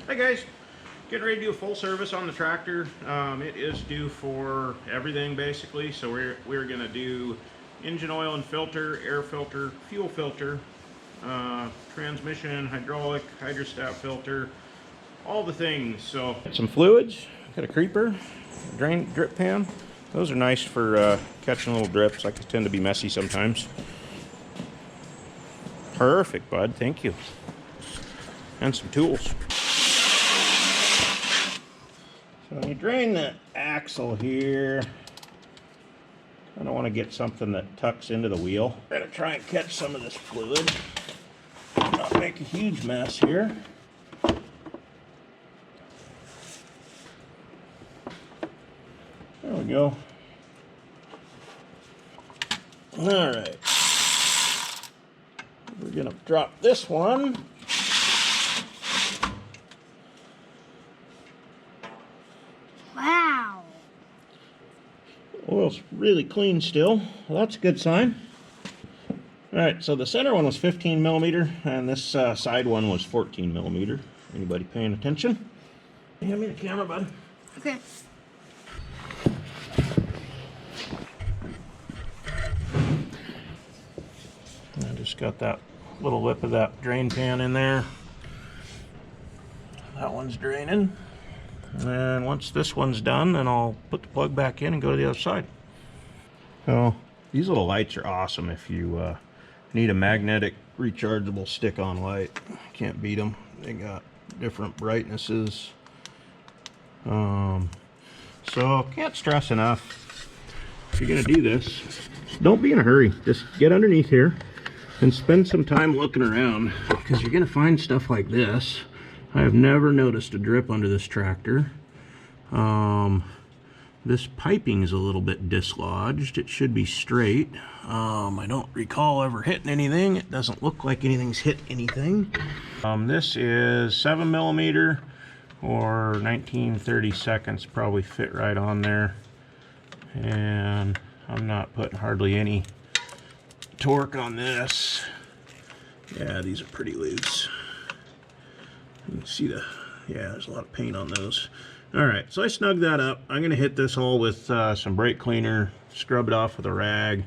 Hi guys, getting ready to do a full service on the tractor. It is due for everything basically, so we're going to do engine oil and filter, air filter, fuel filter, transmission, hydraulic, hydrostat filter, all the things. So some fluids, got a creeper, drain drip pan. Those are nice for catching little drips. I tend to be messy sometimes. Perfect, bud, thank you. And some tools. So when you drain the axle here, I don't want to get something that tucks into the wheel. I'm going to try and catch some of this fluid. Not make a huge mess here. There we go. Alright. We're going to drop this one. Wow. Oil's really clean still. Well, that's a good sign. Alright, so the center one was 15 millimeter, and this side one was 14 millimeter. Anybody paying attention? Hand me the camera, bud. Okay. I just got that little lip of that drain pan in there. That one's draining. And once this one's done, then I'll put the plug back in and go to the other side. So these little lights are awesome if you need a magnetic rechargeable stick-on light. Can't beat them. They got different brightnesses. So can't stress enough, if you're gonna do this, don't be in a hurry. Just get underneath here and spend some time looking around, because you're gonna find stuff like this. I have never noticed a drip under this tractor. This piping is a little bit dislodged. It should be straight. I don't recall ever hitting anything. It doesn't look like anything's hit anything. This is 7 millimeter or 19/32, probably fit right on there. And I'm not putting hardly any torque on this. Yeah, these are pretty loose. You can see there's a lot of paint on those. Alright, so I snugged that up. I'm going to hit this hole with some brake cleaner, scrub it off with a rag.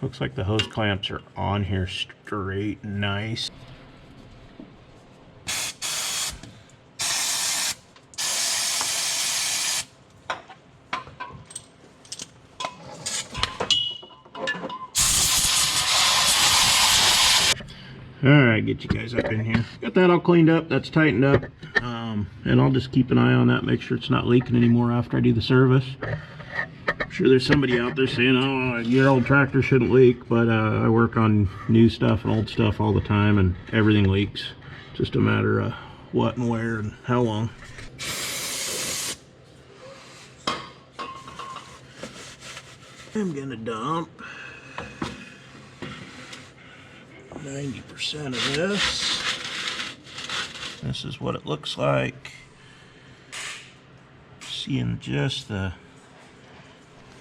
Looks like the hose clamps are on here straight and nice. Alright, get you guys up in here. Got that all cleaned up, that's tightened up. And I'll just keep an eye on that, make sure it's not leaking anymore after I do the service. I'm sure there's somebody out there saying, oh, your old tractor shouldn't leak, but I work on new stuff and old stuff all the time, and everything leaks. Just a matter of what and where and how long. I'm gonna dump 90% of this. This is what it looks like. Seeing just the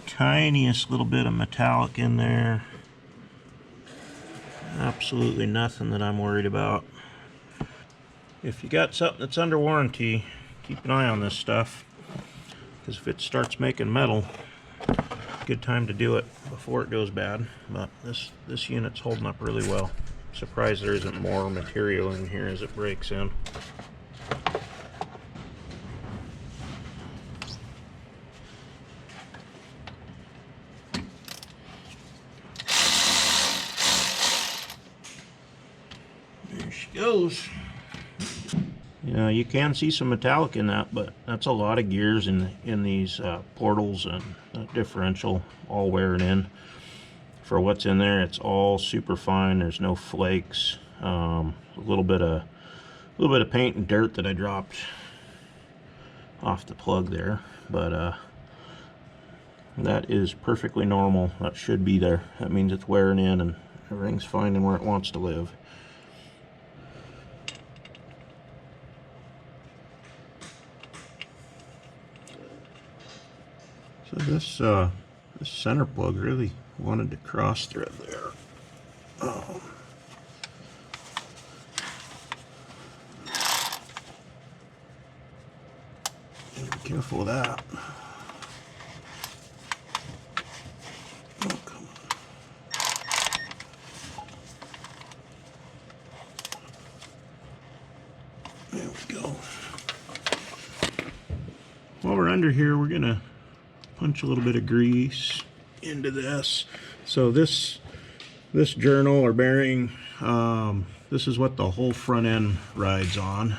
tiniest little bit of metallic in there. Absolutely nothing that I'm worried about. If you got something that's under warranty, keep an eye on this stuff, because if it starts making metal, good time to do it before it goes bad. But this unit's holding up really well. Surprised there isn't more material in here as it breaks in. There she goes. Yeah, you can see some metallic in that, but that's a lot of gears in these portals and differential all wearing in. For what's in there, it's all super fine. There's no flakes. A little bit of paint and dirt that I dropped off the plug there, but that is perfectly normal. That should be there. That means it's wearing in and everything's finding where it wants to live. So this center plug really wanted to cross thread there. Be careful of that. Oh, come on. There we go. While we're under here, we're gonna punch a little bit of grease into this. So this journal or bearing, this is what the whole front end rides on.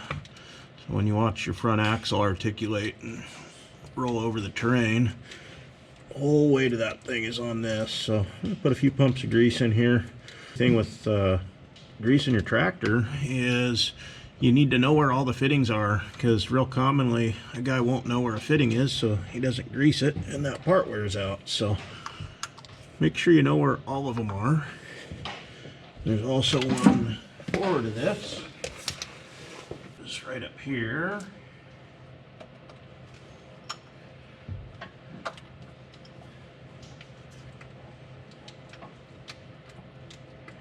So when you watch your front axle articulate and roll over the terrain, the whole weight of that thing is on this. So I'm gonna put a few pumps of grease in here. The thing with grease in your tractor is you need to know where all the fittings are, because real commonly a guy won't know where a fitting is, so he doesn't grease it and that part wears out. So make sure you know where all of them are. There's also one forward of this, just right up here.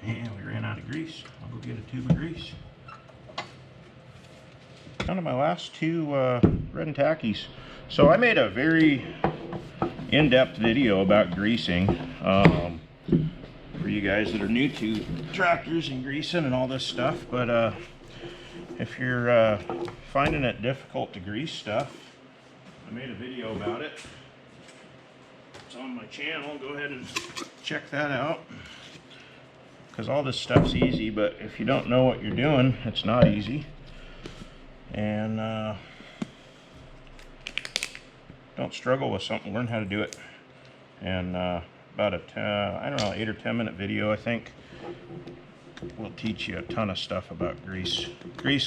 And we ran out of grease. I'll go get a tube of grease. Down to my last two red and tackies. So I made a very in-depth video about greasing for you guys that are new to tractors and greasing and all this stuff. But if you're finding it difficult to grease stuff, I made a video about it. It's on my channel. Go ahead and check that out, because all this stuff's easy, but if you don't know what you're doing, it's not easy. And don't struggle with something, learn how to do it. And about a I don't know, 8 or 10 minute video, I think, will teach you a ton of stuff about grease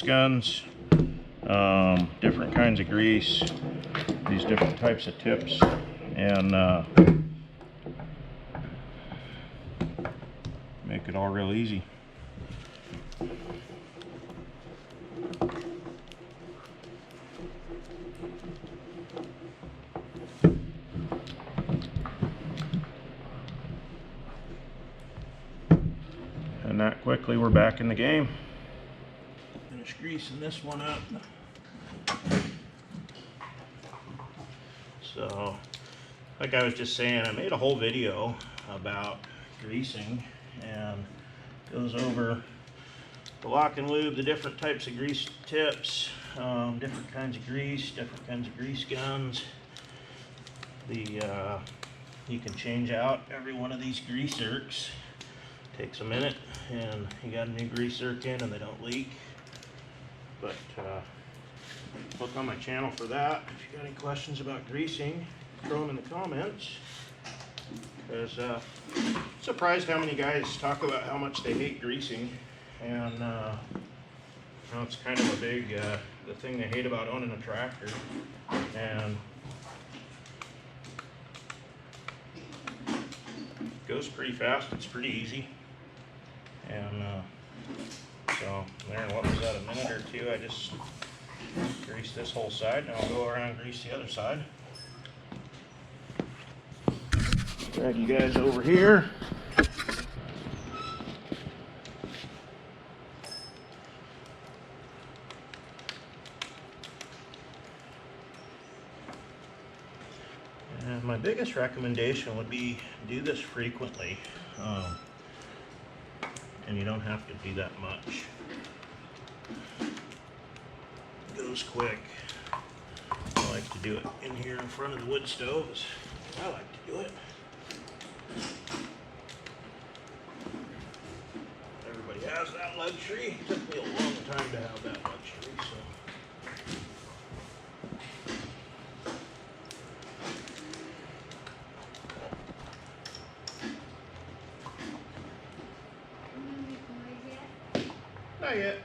guns, different kinds of grease, these different types of tips, and make it all real easy. And that quickly, we're back in the game. Finish greasing this one up. So, like I was just saying, I made a whole video about greasing, and goes over the lock and lube, the different types of grease tips, different kinds of grease, different kinds of grease guns. You can change out every one of these grease zerks. Takes a minute, and you got a new grease zerk in and they don't leak. But look on my channel for that. If you got any questions about greasing, throw them in the comments. Because surprised how many guys talk about how much they hate greasing, and you know, it's kind of a big the thing they hate about owning a tractor. And it goes pretty fast. It's pretty easy. And so there, what was that, a minute or two? I just grease this whole side, and I'll go around and grease the other side. Drag you guys over here. And my biggest recommendation would be do this frequently. And you don't have to do that much. It goes quick. I like to do it in here in front of the wood stoves. I like to do it. Everybody has that luxury. It took me a long time to have that luxury, so. Not yet.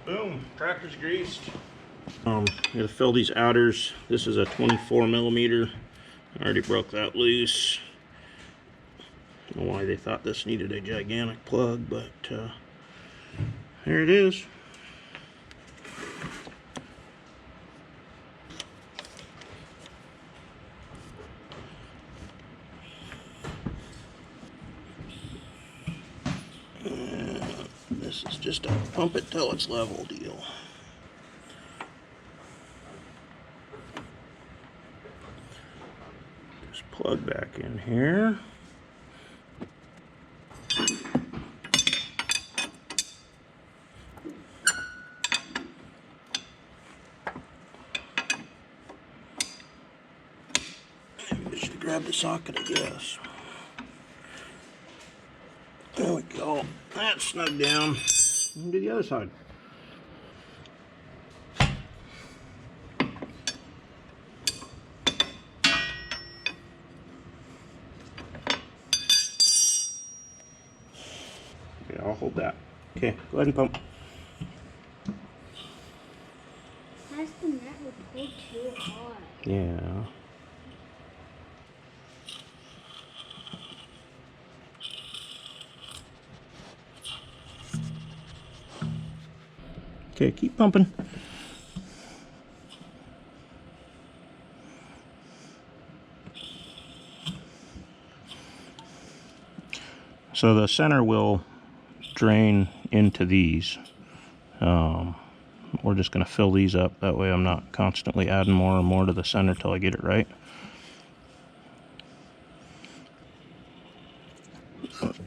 Boom, tractor's greased. I'm gonna fill these outers. This is a 24 millimeter. I already broke that loose. Don't know why they thought this needed a gigantic plug, but there it is. just a pump it till it's level deal. Just plug back in here. Maybe I should grab the socket, I guess. There we go. That's snug down. And do the other side. Okay, I'll hold that. Okay, go ahead and pump. That's the net would pull too hard. Yeah. Okay, keep pumping. So the center will drain into these. We're just going to fill these up. That way I'm not constantly adding more and more to the center till I get it right.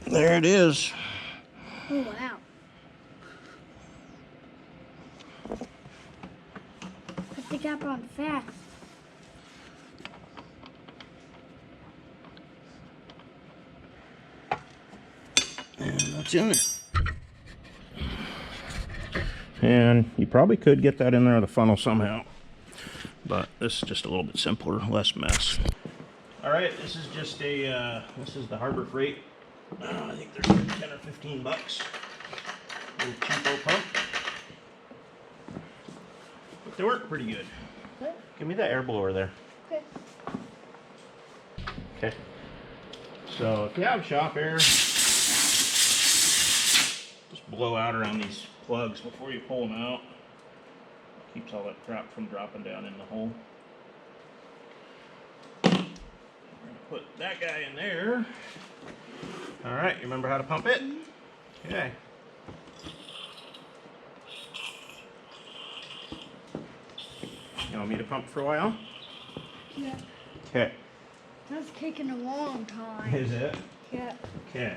There it is. Oh, wow. Put the cap on fast. And that's in there. And you probably could get that in there with a funnel somehow, but this is just a little bit simpler, less mess. All right, this is just a, this is the Harbor Freight. I think they're 10 or 15 bucks. A little cheapo pump. But they work pretty good. What? Give me that air blower there. Okay. Okay. So if you have shop air, just blow out around these plugs before you pull them out. Keeps all that crap from dropping down in the hole. We're gonna put that guy in there. All right, you remember how to pump it? Okay. You want me to pump for a while? Yeah. Okay. That's taking a long time. Is it? Yeah. Okay.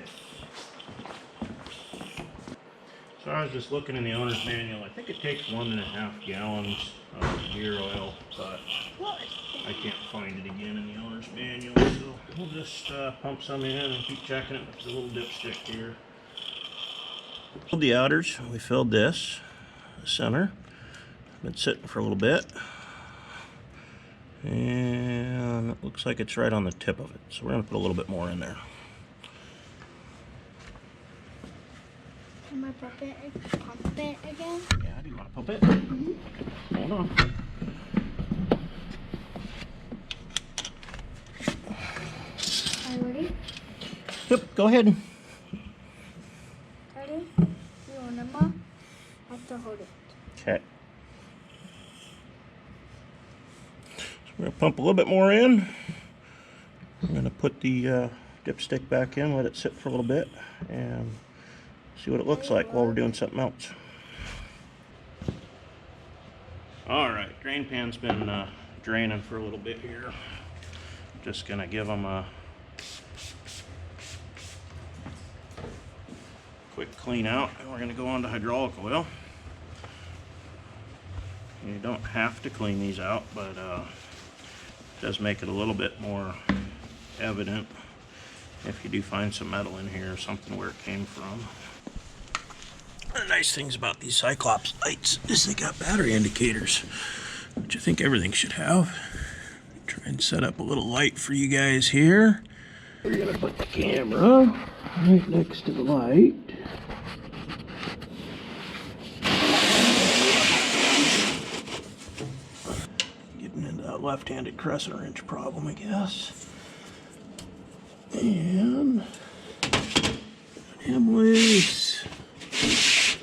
So I was just looking in the owner's manual. I think it takes 1.5 gallons of gear oil, but What? I can't find it again in the owner's manual. So we'll just pump some in and keep checking it with the little dipstick here. Filled the outers. We filled this, the center. Been sitting for a little bit. And it looks like it's right on the tip of it. So we're going to put a little bit more in there. Can I pump it again? Yeah, do you want to pump it? Mm-hmm. Hold on. Are you ready? Yep, go ahead. Ready? You remember? I have to hold it. Okay. So we're going to pump a little bit more in. I'm going to put the dipstick back in, let it sit for a little bit, and see what it looks like while we're doing something else. All right, drain pan's been draining for a little bit here. Just gonna give them a quick clean out, and we're gonna go on to hydraulic oil. You don't have to clean these out, but it does make it a little bit more evident if you do find some metal in here or something where it came from. One of the nice things about these Cyclops lights is they got battery indicators, which I think everything should have. Try and set up a little light for you guys here. We're gonna put the camera right next to the light. Getting into that left-handed crescent wrench problem, I guess. And him loose.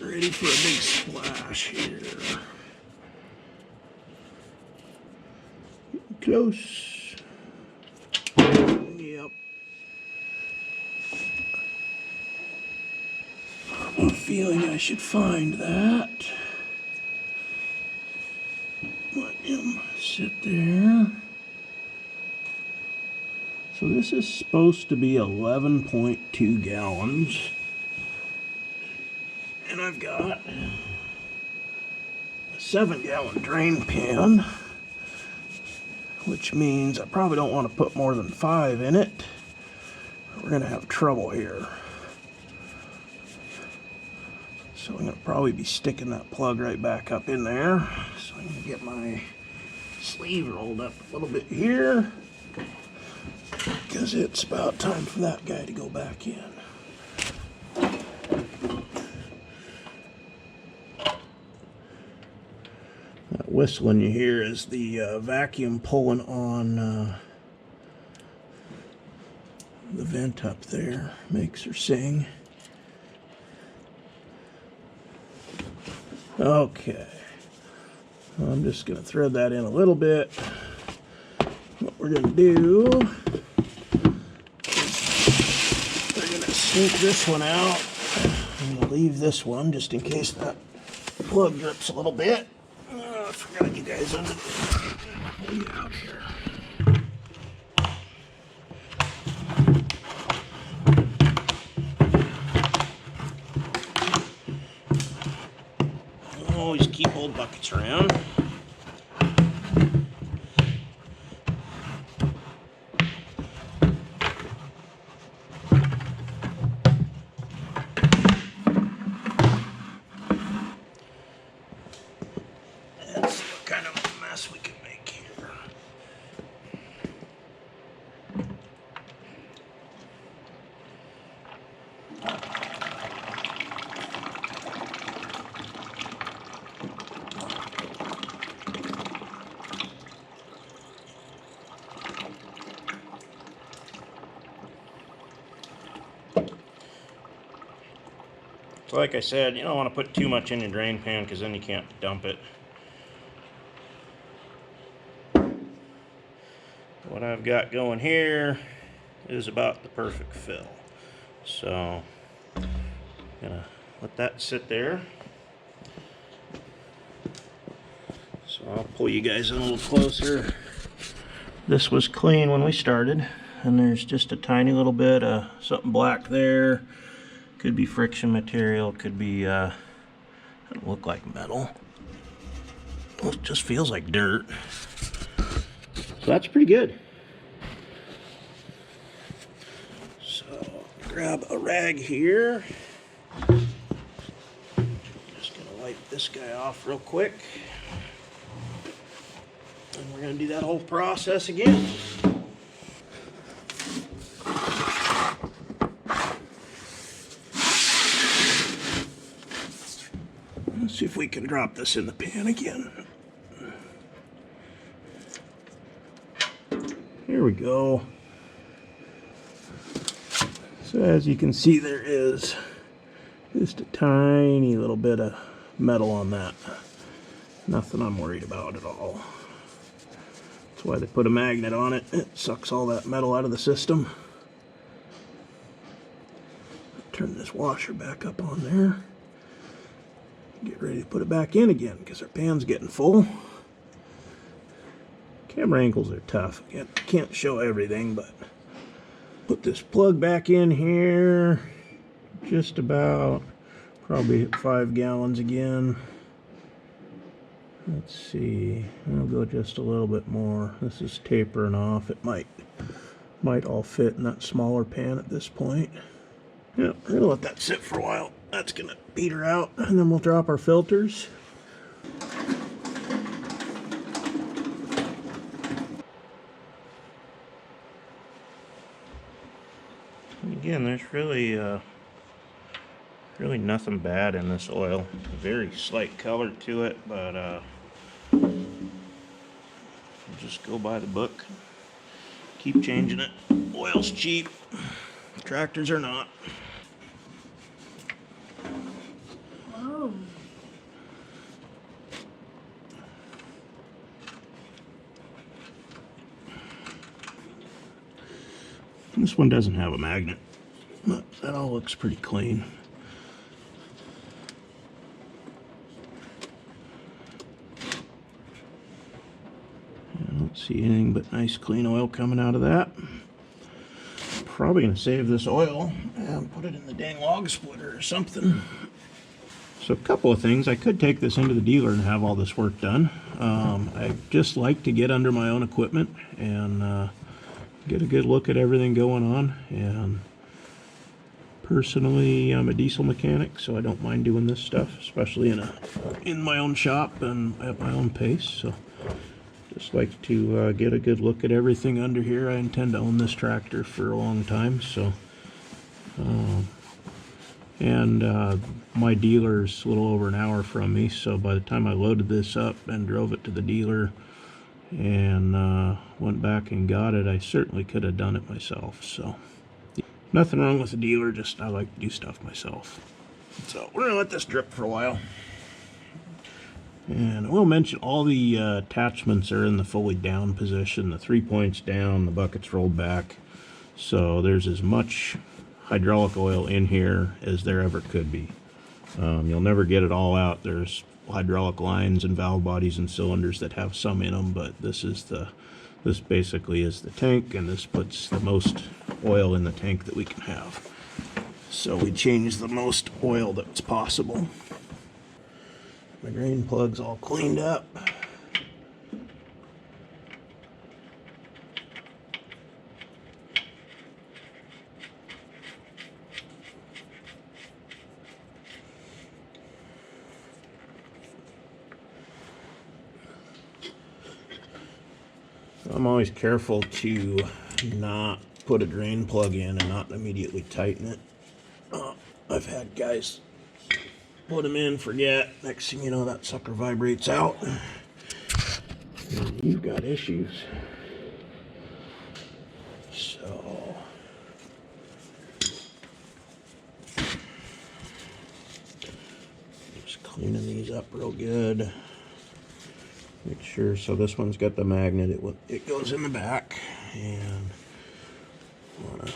Ready for a big splash here. Getting close. Yep. feeling I should find that. Let him sit there. So this is supposed to be 11.2 gallons. And I've got a 7-gallon drain pan, which means I probably don't want to put more than 5 in it. We're going to have trouble here. So I'm going to probably be sticking that plug right back up in there. So I'm going to get my sleeve rolled up a little bit here, because it's about time for that guy to go back in. That whistling you hear is the vacuum pulling on the vent up there. Makes her sing. Okay. I'm just going to thread that in a little bit. What we're going to do is we're going to sneak this one out. I'm going to leave this one just in case that plug drips a little bit. I forgot you guys under the out here. Always keep old buckets around. Let's see what kind of a mess we can make here. So like I said, you don't want to put too much in your drain pan because then you can't dump it. What I've got going here is about the perfect fill. So I'm gonna let that sit there. So I'll pull you guys in a little closer. This was clean when we started, and there's just a tiny little bit of something black there. Could be friction material, could be, doesn't look like metal. Well, it just feels like dirt. So that's pretty good. So grab a rag here. Just gonna wipe this guy off real quick. And we're gonna do that whole process again. Let's see if we can drop this in the pan again. Here we go. So as you can see, there is just a tiny little bit of metal on that. Nothing I'm worried about at all. That's why they put a magnet on it. It sucks all that metal out of the system. Turn this washer back up on there. Get ready to put it back in again because our pan's getting full. Camera angles are tough. Can't show everything, but put this plug back in here. Just about, probably 5 gallons again. Let's see, I'll go just a little bit more. This is tapering off. It might all fit in that smaller pan at this point. Yeah, we're gonna let that sit for a while. That's gonna beat her out, and then we'll drop our filters. Again, there's really nothing bad in this oil. Very slight color to it, but just go by the book. Keep changing it. Oil's cheap. Tractors are not. Whoa. This one doesn't have a magnet, but that all looks pretty clean. Don't see anything but nice clean oil coming out of that. Probably gonna save this oil and put it in the dang log splitter or something. So a couple of things. I could take this into the dealer and have all this work done. I just like to get under my own equipment and get a good look at everything going on. And personally, I'm a diesel mechanic, so I don't mind doing this stuff, especially in my own shop and at my own pace. So just like to get a good look at everything under here. I intend to own this tractor for a long time, so my dealer's a little over an hour from me, so by the time I loaded this up and drove it to the dealer and went back and got it, I certainly could have done it myself. So nothing wrong with the dealer, just I like to do stuff myself. So we're gonna let this drip for a while. And I will mention all the attachments are in the fully down position. The 3 points down, the bucket's rolled back. So there's as much hydraulic oil in here as there ever could be. You'll never get it all out. There's hydraulic lines and valve bodies and cylinders that have some in them, but this basically is the tank, and this puts the most oil in the tank that we can have. So we change the most oil that's possible. My drain plug's all cleaned up. I'm always careful to not put a drain plug in and not immediately tighten it. I've had guys put them in, forget, next thing you know that sucker vibrates out and you've got issues. So just cleaning these up real good. Make sure, so this one's got the magnet, it goes in the back, and want a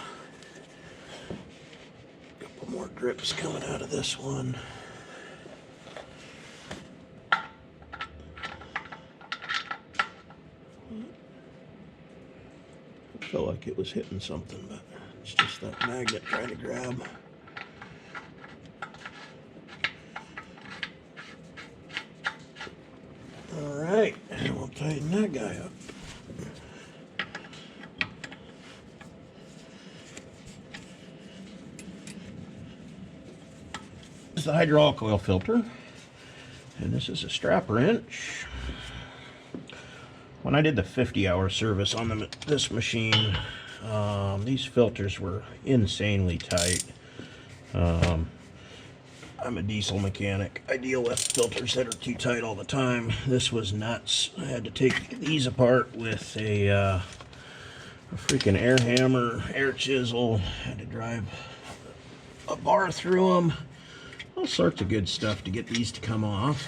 couple more drips coming out of this one. I felt like it was hitting something, but it's just that magnet trying to grab. Alright, and we'll tighten that guy up. This is the hydraulic oil filter, and this is a strap wrench. When I did the 50-hour service on this machine, these filters were insanely tight. I'm a diesel mechanic. I deal with filters that are too tight all the time. This was nuts. I had to take these apart with a freaking air hammer, air chisel. I had to drive a bar through them. All sorts of good stuff to get these to come off.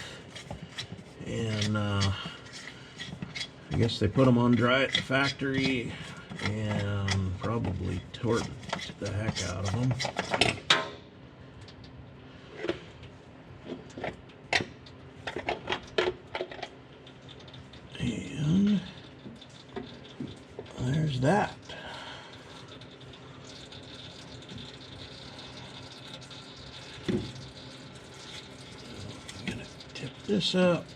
And I guess they put them on dry at the factory and probably torqued the heck out of them. And there's that. I'm gonna tip this up.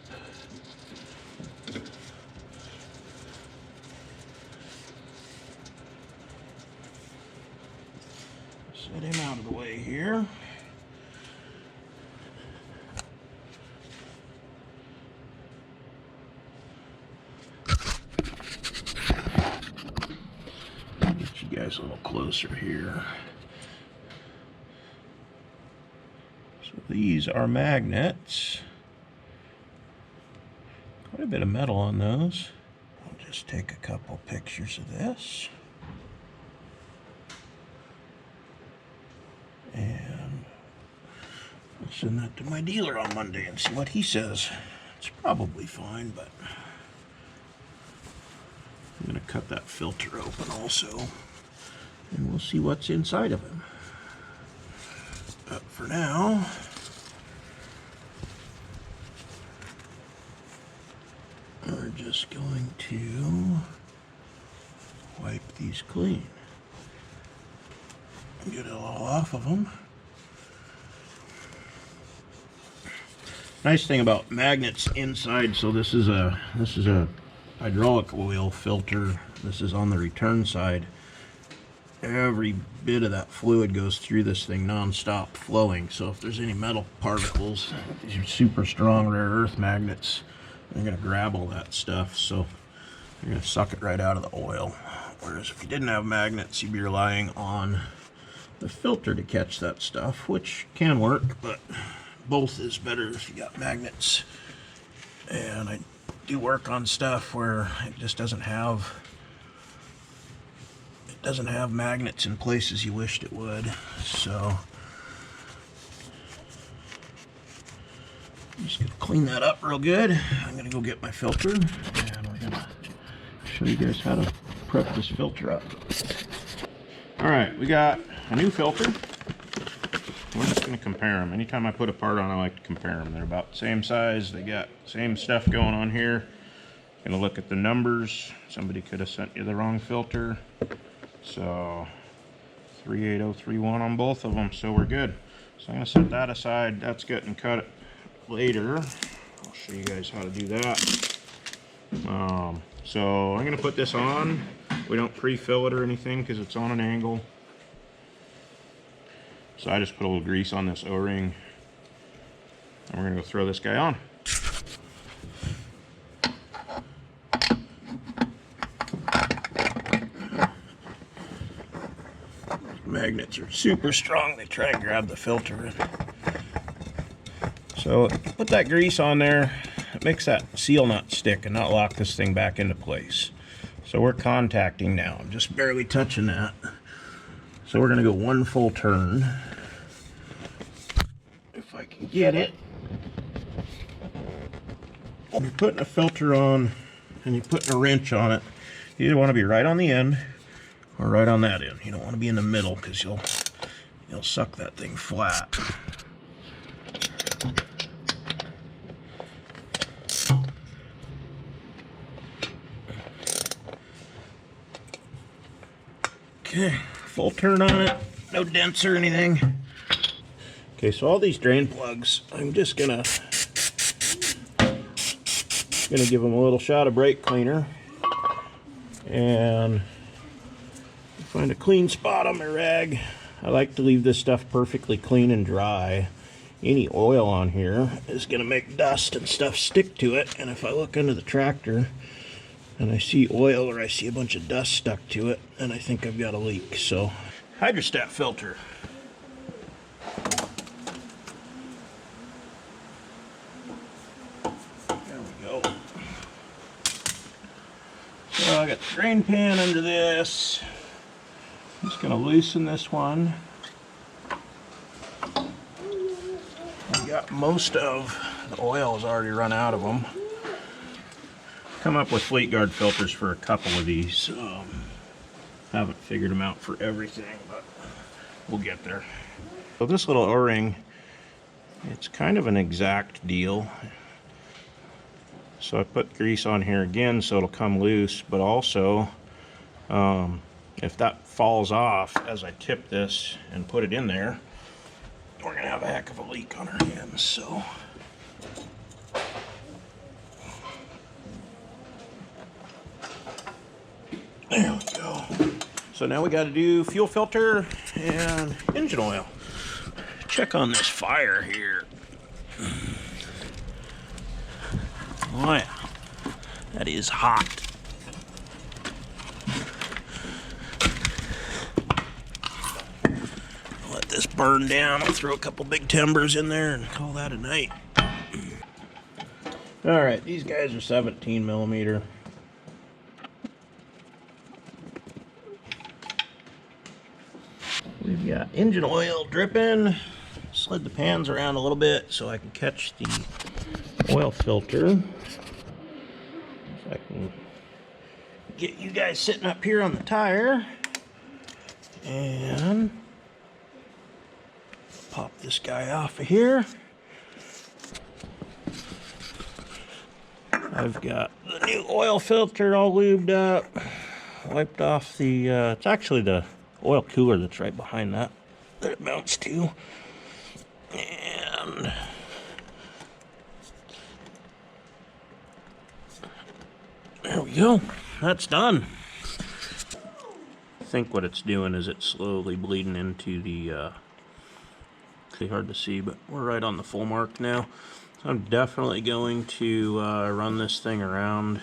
Set him out of the way here. Get you guys a little closer here. So these are magnets. Quite a bit of metal on those. I'll just take a couple pictures of this. And I'll send that to my dealer on Monday and see what he says. It's probably fine, but I'm going to cut that filter open also, and we'll see what's inside of him. But for now, we're just going to wipe these clean. Get it all off of them. Nice thing about magnets inside, so this is a hydraulic oil filter. This is on the return side. Every bit of that fluid goes through this thing non-stop flowing. So if there's any metal particles, these are super strong rare earth magnets. They're gonna grab all that stuff, so you're gonna suck it right out of the oil. Whereas if you didn't have magnets, you'd be relying on the filter to catch that stuff, which can work, but both is better if you got magnets. And I do work on stuff where it just doesn't have magnets in places you wished it would. So I'm just gonna clean that up real good. I'm gonna go get my filter and we're gonna show you guys how to prep this filter up. All right, we got a new filter. We're just going to compare them. Anytime I put a part on, I like to compare them. They're about the same size. They got the same stuff going on here. Going to look at the numbers. Somebody could have sent you the wrong filter. So 38031 on both of them, so we're good. So I'm going to set that aside. That's getting cut later. I'll show you guys how to do that. So I'm going to put this on. We don't pre-fill it or anything because it's on an angle. So I just put a little grease on this O-ring, and we're gonna go throw this guy on. Magnets are super strong. They try and grab the filter. So put that grease on there. It makes that seal nut stick and not lock this thing back into place. So we're contacting now. I'm just barely touching that. So we're gonna go one full turn. If I can get it. When you're putting a filter on and you're putting a wrench on it, you either want to be right on the end or right on that end. You don't want to be in the middle because you'll suck that thing flat. Okay, full turn on it, no dents or anything. Okay, so all these drain plugs, I'm just gonna give them a little shot of brake cleaner and find a clean spot on my rag. I like to leave this stuff perfectly clean and dry. Any oil on here is gonna make dust and stuff stick to it, and if I look under the tractor and I see oil or I see a bunch of dust stuck to it, and I think I've got a leak. So, hydrostat filter. There we go. So I got the drain pan under this. I'm just gonna loosen this one. I've got most of the oil has already run out of them. Come up with Fleet Guard filters for a couple of these. Haven't figured them out for everything, but we'll get there. So this little O-ring, it's kind of an exact deal. So I put grease on here again so it'll come loose, but also if that falls off as I tip this and put it in there, we're gonna have a heck of a leak on our hands. So there we go. So now we got to do fuel filter and engine oil. Check on this fire here. Oh yeah, that is hot. Let this burn down. I'll throw a couple big timbers in there and call that a night. All right, these guys are 17 millimeter. We've got engine oil dripping. Slid the pans around a little bit so I can catch the oil filter. If I can get you guys sitting up here on the tire. And pop this guy off of here. I've got the new oil filter all lubed up. Wiped off the, it's actually the oil cooler that's right behind that it mounts to. And there we go. That's done. I think what it's doing is it's slowly bleeding into the, it's hard to see, but we're right on the full mark now. I'm definitely going to run this thing around,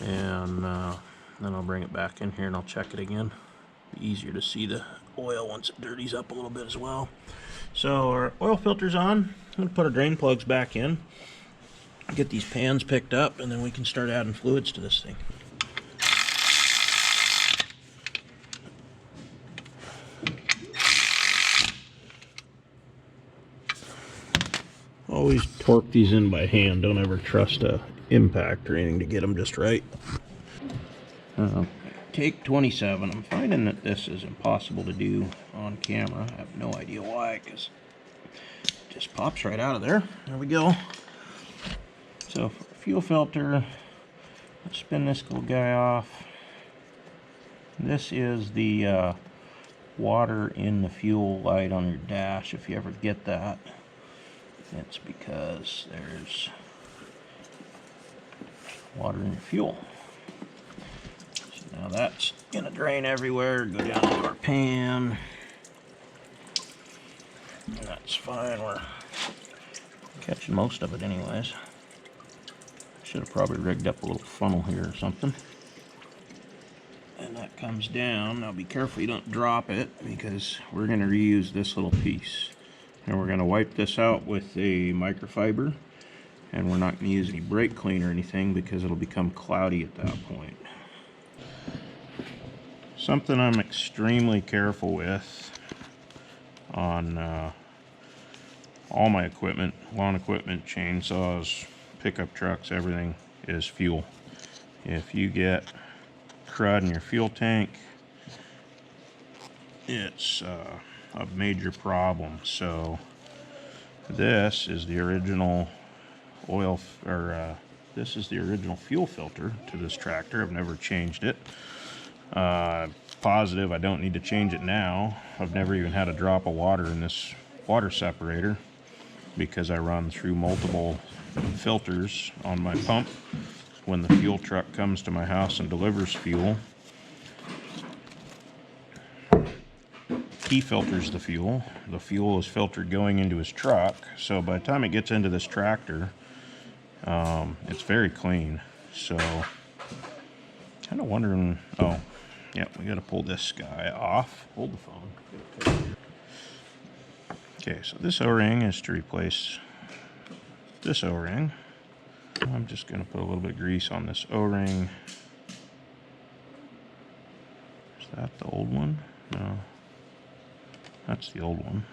and then I'll bring it back in here and I'll check it again. Be easier to see the oil once it dirties up a little bit as well. So our oil filter's on. I'm going to put our drain plugs back in, get these pans picked up, and then we can start adding fluids to this thing. Always torque these in by hand. Don't ever trust a impact or anything to get them just right. Take 27. I'm finding that this is impossible to do on camera. I have no idea why, because it just pops right out of there. There we go. So for fuel filter, let's spin this little guy off. This is the water in the fuel light on your dash. If you ever get that, it's because there's water in your fuel. So now that's gonna drain everywhere, go down to our pan. That's fine, we're catching most of it anyways. Should have probably rigged up a little funnel here or something. And that comes down. Now be careful you don't drop it, because we're gonna reuse this little piece. And we're going to wipe this out with a microfiber, and we're not going to use any brake clean or anything because it'll become cloudy at that point. Something I'm extremely careful with on all my equipment, lawn equipment, chainsaws, pickup trucks, everything, is fuel. If you get crud in your fuel tank, it's a major problem. So this is the original oil, or this is the original fuel filter to this tractor. I've never changed it. Positive I don't need to change it now. I've never even had a drop of water in this water separator because I run through multiple filters on my pump. When the fuel truck comes to my house and delivers fuel, he filters the fuel. The fuel is filtered going into his truck, so by the time it gets into this tractor, it's very clean. So kind of wondering, oh yeah, we got to pull this guy off. Hold the phone. Okay, so this O-ring is to replace this O-ring. I'm just going to put a little bit of grease on this O-ring. Is that the old one? No. That's the old one.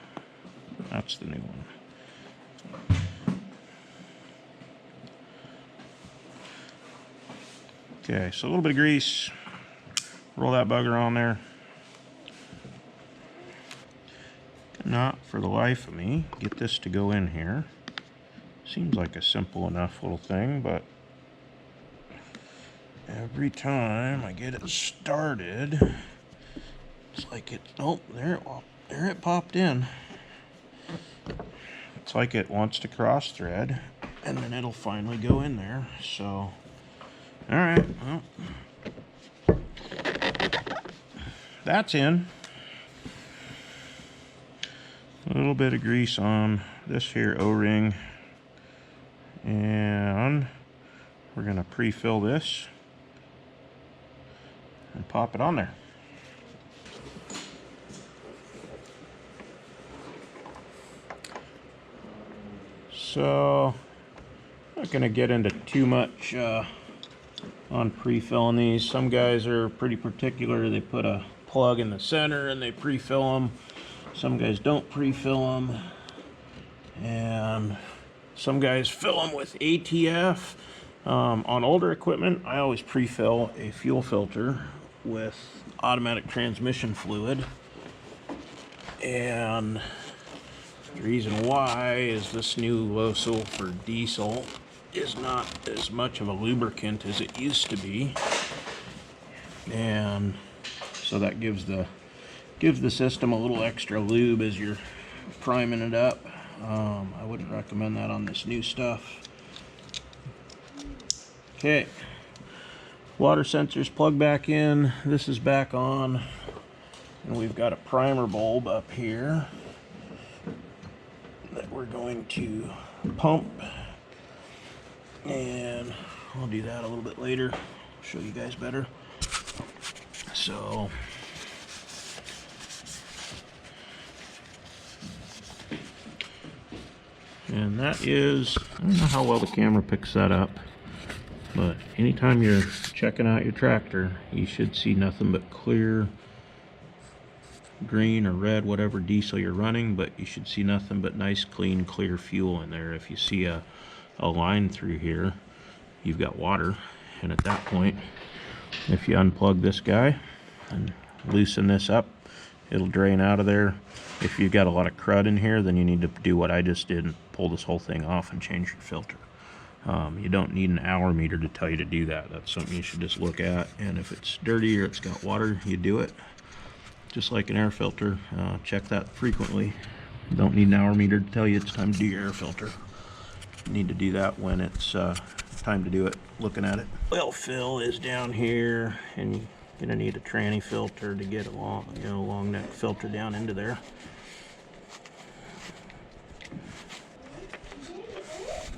That's the new one. Okay, so a little bit of grease. Roll that bugger on there. Not for the life of me get this to go in here. Seems like a simple enough little thing, but every time I get it started, it's like it, oh, there it popped in. It's like it wants to cross thread, and then it'll finally go in there. So, all right, well, that's in. A little bit of grease on this here O-ring, and we're gonna pre-fill this and pop it on there. So I'm not gonna get into too much on pre-filling these. Some guys are pretty particular. They put a plug in the center and they pre-fill them. Some guys don't pre-fill them, and some guys fill them with ATF. On older equipment, I always pre-fill a fuel filter with automatic transmission fluid, and the reason why is this new low sulfur diesel is not as much of a lubricant as it used to be, and so that gives the system a little extra lube as you're priming it up. I wouldn't recommend that on this new stuff. Okay, water sensors plug back in. This is back on, and we've got a primer bulb up here that we're going to pump, and I'll do that a little bit later. I'll show you guys better. So and that is, I don't know how well the camera picks that up, but anytime you're checking out your tractor, you should see nothing but clear green or red, whatever diesel you're running, but you should see nothing but nice, clean, clear fuel in there. If you see a line through here, you've got water, and at that point, if you unplug this guy and loosen this up, it'll drain out of there. If you've got a lot of crud in here, then you need to do what I just did and pull this whole thing off and change your filter. You don't need an hour meter to tell you to do that. That's something you should just look at, and if it's dirty or it's got water, you do it. Just like an air filter, check that frequently. You don't need an hour meter to tell you it's time to do your air filter. You need to do that when it's time to do it, looking at it. Oil fill is down here, and you're gonna need a tranny filter to get a long neck filter down into there.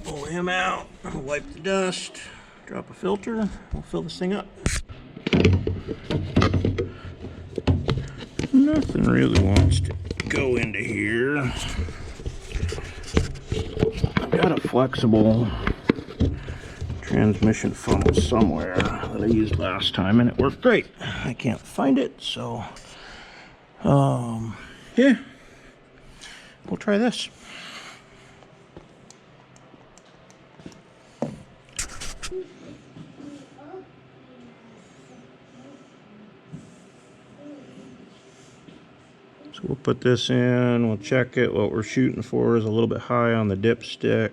Pull him out, wipe the dust, drop a filter, we'll fill this thing up. Nothing really wants to go into here. I've got a flexible transmission funnel somewhere that I used last time, and it worked great. I can't find it, so yeah, we'll try this. So we'll put this in, we'll check it. What we're shooting for is a little bit high on the dipstick,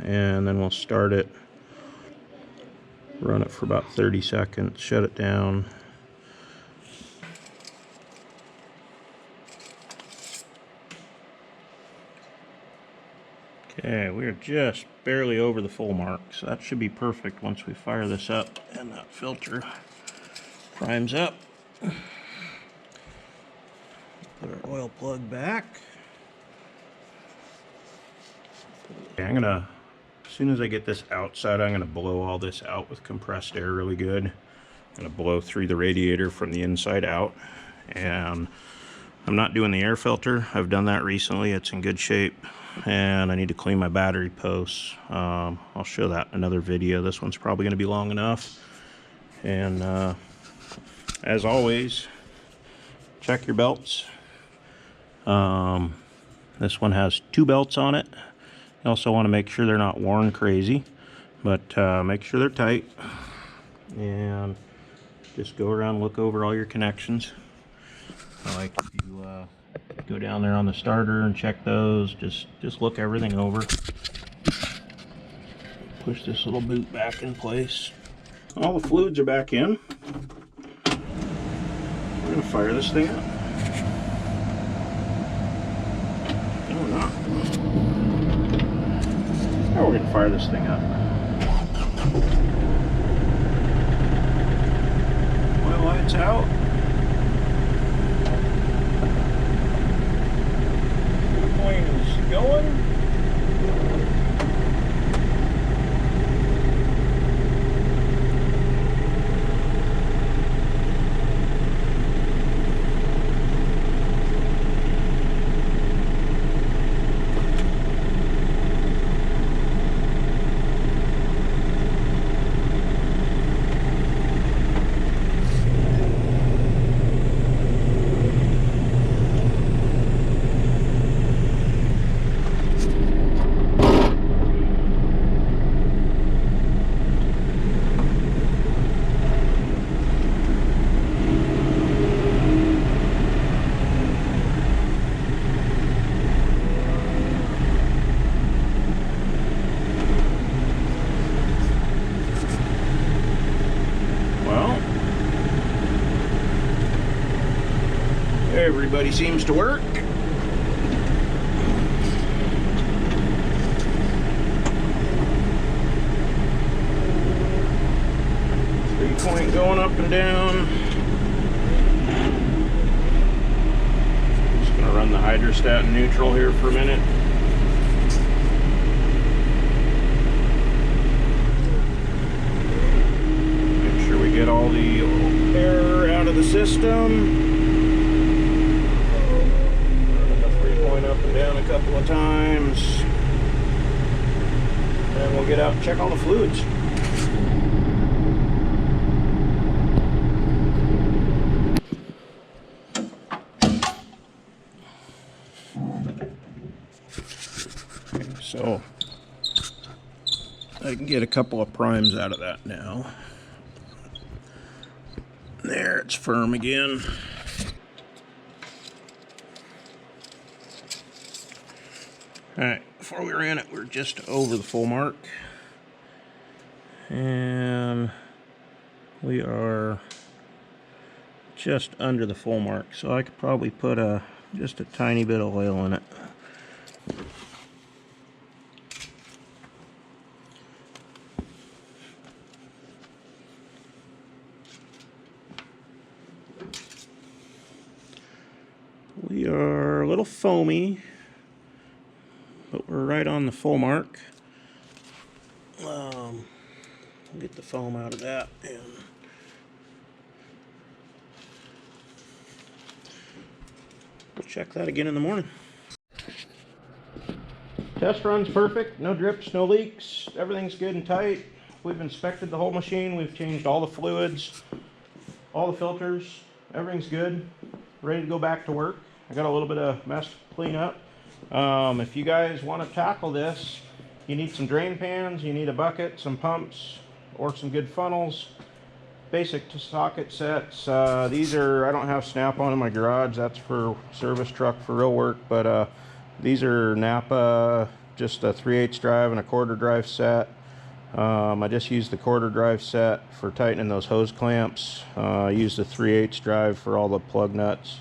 and then we'll start it, run it for about 30 seconds, shut it down. Okay, we're just barely over the full mark, so that should be perfect once we fire this up and that filter primes up. Put our oil plug back. Okay, as soon as I get this outside, I'm gonna blow all this out with compressed air really good. I'm gonna blow through the radiator from the inside out, and I'm not doing the air filter. I've done that recently, it's in good shape, and I need to clean my battery posts. I'll show that in another video. This one's probably gonna be long enough. And as always, check your belts. This one has 2 belts on it. You also want to make sure they're not worn crazy, but make sure they're tight, and just go around and look over all your connections. Like if you go down there on the starter and check those, just look everything over. Push this little boot back in place. All the fluids are back in. We're going to fire this thing up. Now we're going to fire this thing up. Oil lights out. Plane is going. Everybody seems to work. 3-point going up and down. Just gonna run the hydrostat in neutral here for a minute. Make sure we get all the air out of the system. Run the 3-point up and down a couple of times. And we'll get out and check all the fluids. So I can get a couple of primes out of that now. There, it's firm again. Alright, before we ran it, we're just over the full mark. And we are just under the full mark. So I could probably put just a tiny bit of oil in it. We are a little foamy, but we're right on the full mark. Get the foam out of that, and we'll check that again in the morning. Test run's perfect, no drips, no leaks, everything's good and tight. We've inspected the whole machine, we've changed all the fluids, all the filters, everything's good, ready to go back to work. I got a little bit of mess to clean up. If you guys want to tackle this, you need some drain pans, you need a bucket, some pumps, or some good funnels, basic socket sets. These are, I don't have snap-on in my garage, that's for service truck for real work, but these are Napa, just a 3/8 drive and a 1/4 drive set. I just used the 1/4 drive set for tightening those hose clamps. I used the 3/8 drive for all the plug nuts.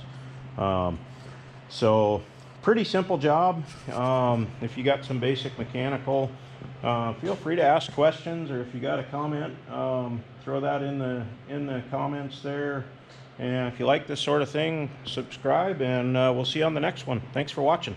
So pretty simple job. If you got some basic mechanical, feel free to ask questions, or if you got a comment, throw that in the comments there. And if you like this sort of thing, subscribe, and we'll see you on the next one. Thanks for watching.